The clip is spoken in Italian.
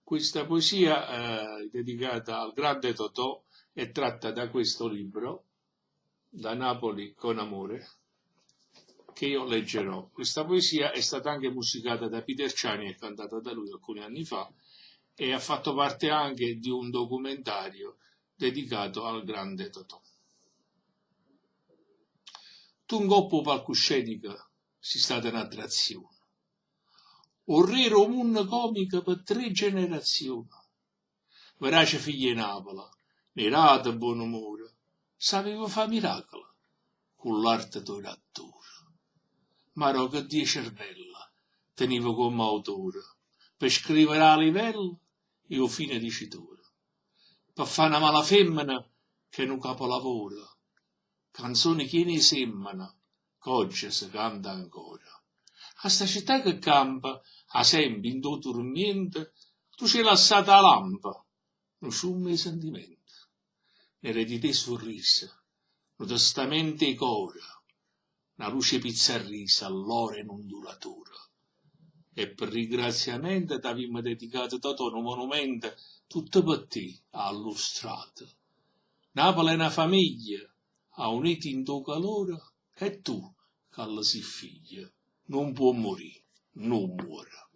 Questa poesia dedicata al grande Totò è tratta da questo libro, Da Napoli con amore, che io leggerò. Questa poesia è stata anche musicata da Peter Ciani e cantata da lui alcuni anni fa e ha fatto parte anche di un documentario dedicato al grande Totò. Tu un coppo palcoscenica si stata un'attrazione. Un rero mondo comica per 3 generazioni. Verace figlia in Napoli, nerata buon umore, sapeva fa miracoli con l'arte d'oratore. Ma che die cervella teniva come autore, per scrivere a livello io fine dicitore, per fare una mala femmina che non capolavora, canzoni che ne semmano, che oggi si canta ancora. A sta città che campa, a sempre in tuo dormiente, tu ci hai lasciata la lampa, non c'è un mio sentimento, nelle di te sorrisa, un testamento e cora, una luce pizzarrisa all'ora in ondulatura. E per ringraziamento ti abbiamo dedicato tutto un monumento tutto per te, allustrato. Napoli è una famiglia, ha unito in tuo calore, e tu, che alla si figlia, non può morire, non muore.